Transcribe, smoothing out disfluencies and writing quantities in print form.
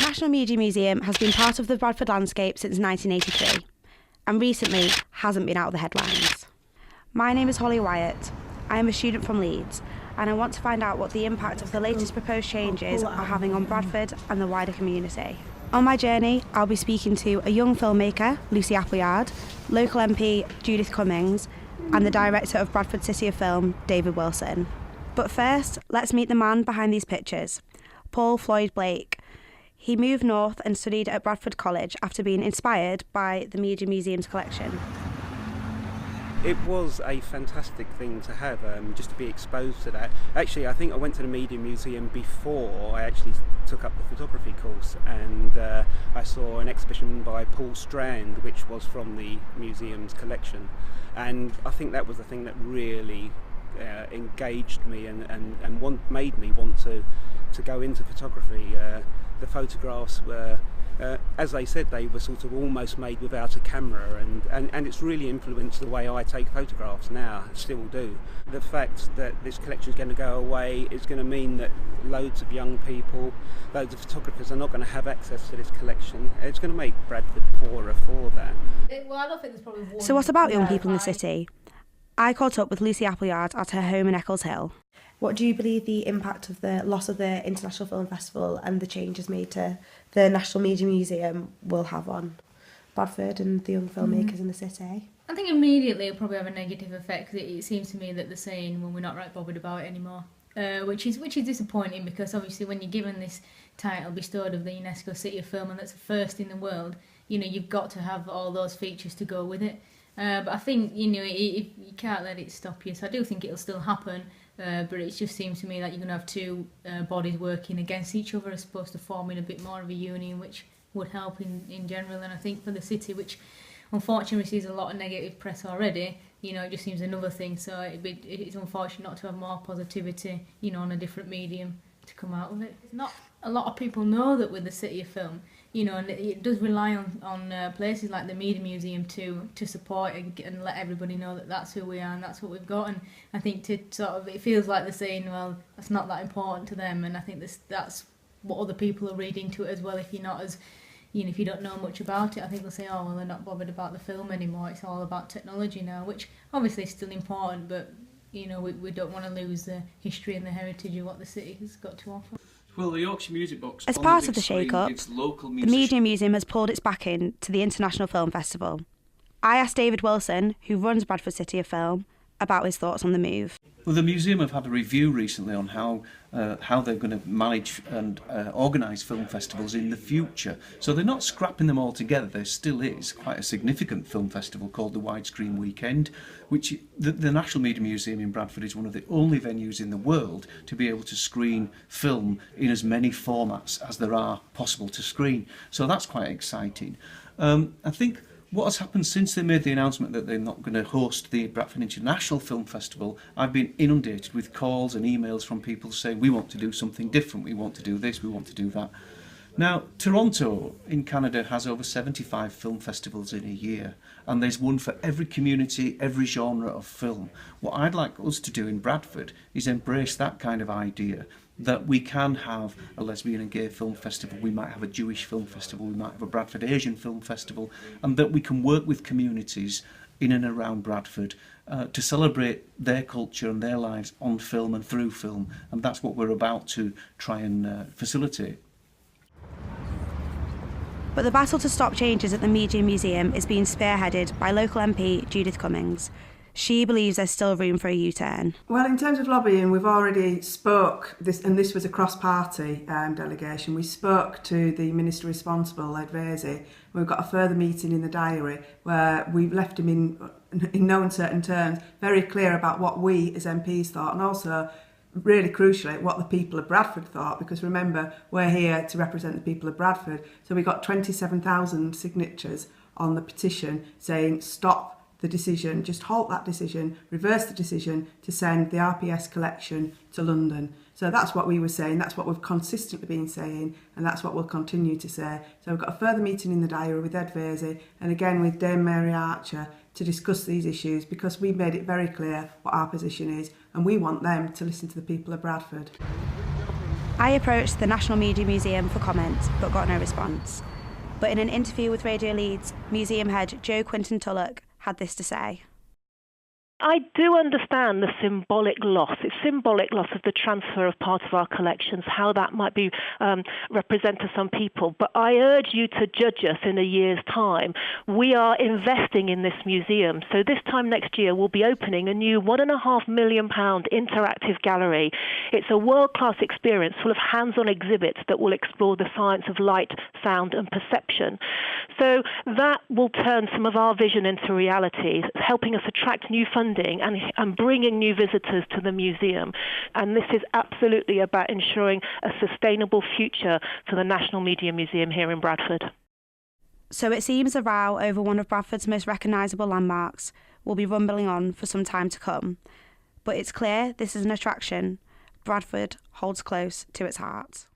National Media Museum has been part of the Bradford landscape since 1983 and recently hasn't been out of the headlines. My name is Holly Wyatt. I am a student from Leeds and I want to find out what the impact of the latest proposed changes are having on Bradford and the wider community. On my journey, I'll be speaking to a young filmmaker, Lucy Appleyard, local MP Judith Cummings, and the director of Bradford City of Film, David Wilson. But first, let's meet the man behind these pictures, Paul Floyd Blake. He moved north and studied at Bradford College after being inspired by the Media Museum's collection. It was a fantastic thing to have, just to be exposed to that. Actually, I think I went to the Media Museum before I actually took up the photography course, and I saw an exhibition by Paul Strand, which was from the museum's collection. And I think that was the thing that really engaged me and made me want to go into photography. The photographs were, as they said, they were sort of almost made without a camera, and it's really influenced the way I take photographs now, still do. The fact that this collection is going to go away is going to mean that loads of young people, loads of photographers are not going to have access to this collection. It's going to make Bradford poorer for that. Well, I don't think there's probably one. So what about young people in the city? I caught up with Lucy Appleyard at her home in Eccles Hill. What do you believe the impact of the loss of the International Film Festival and the changes made to the National Media Museum will have on Bradford and the young filmmakers in the city? I think immediately it'll probably have a negative effect, because it seems to me that they're saying, well, we're not right bothered about it anymore, which is disappointing, because obviously when you're given this title bestowed of the UNESCO City of Film, and that's the first in the world, you've got to have all those features to go with it. But I think, you can't let it stop you, so I do think it'll still happen. But it just seems to me that you're going to have two bodies working against each other as opposed to forming a bit more of a union, which would help in general. And I think for the city, which unfortunately receives a lot of negative press already, it just seems another thing. So it's unfortunate not to have more positivity, on a different medium to come out of it. It's not a lot of people know that with the City of Film, and it does rely on places like the Media Museum to support and let everybody know that that's who we are and that's what we've got. And I think it feels like they're saying, well, that's not that important to them. And I think that's what other people are reading to it as well. If you're not as, if you don't know much about it, I think they'll say, oh, well, they're not bothered about the film anymore. It's all about technology now, which obviously is still important, but we don't want to lose the history and the heritage of what the city has got to offer. Well, the Yorkshire Music Box. As part of the shake-up, the Media Museum has pulled its backing to the International Film Festival. I asked David Wilson, who runs Bradford City of Film, about his thoughts on the move. Well, the museum have had a review recently on how they're going to manage and organise film festivals in the future. So they're not scrapping them all together. There still is quite a significant film festival called the Widescreen Weekend, which the National Media Museum in Bradford is one of the only venues in the world to be able to screen film in as many formats as there are possible to screen. So that's quite exciting. I think what has happened since they made the announcement that they're not going to host the Bradford International Film Festival, I've been inundated with calls and emails from people saying, we want to do something different, we want to do this, we want to do that. Now, Toronto in Canada has over 75 film festivals in a year, and there's one for every community, every genre of film. What I'd like us to do in Bradford is embrace that kind of idea, that we can have a lesbian and gay film festival, we might have a Jewish film festival, we might have a Bradford Asian film festival, and that we can work with communities in and around Bradford to celebrate their culture and their lives on film and through film, and that's what we're about to try and facilitate. But the battle to stop changes at the Media Museum is being spearheaded by local MP Judith Cummings. She believes there's still room for a U-turn. Well, in terms of lobbying, we've already spoke, and this was a cross-party delegation, we spoke to the Minister responsible, Ed Vasey. We've got a further meeting in the diary where we've left him in no uncertain terms, very clear about what we as MPs thought, and also really crucially what the people of Bradford thought, because remember, we're here to represent the people of Bradford. So we got 27,000 signatures on the petition saying stop the decision, just halt that decision, reverse the decision to send the RPS collection to London. So that's what we were saying, that's what we've consistently been saying, and that's what we'll continue to say. So we've got a further meeting in the diary with Ed Vasey and again with Dame Mary Archer to discuss these issues, because we made it very clear what our position is, and we want them to listen to the people of Bradford. I approached the National Media Museum for comment, but got no response. But in an interview with Radio Leeds, museum head Quinton had this to say. I do understand the symbolic loss. It's symbolic loss of the transfer of part of our collections, how that might be represent to some people. But I urge you to judge us in a year's time. We are investing in this museum. So this time next year, we'll be opening a new £1.5 million interactive gallery. It's a world-class experience full of hands-on exhibits that will explore the science of light, sound and perception. So that will turn some of our vision into reality, helping us attract new funding and bringing new visitors to the museum. And this is absolutely about ensuring a sustainable future for the National Media Museum here in Bradford. So it seems a row over one of Bradford's most recognisable landmarks will be rumbling on for some time to come. But it's clear this is an attraction Bradford holds close to its heart.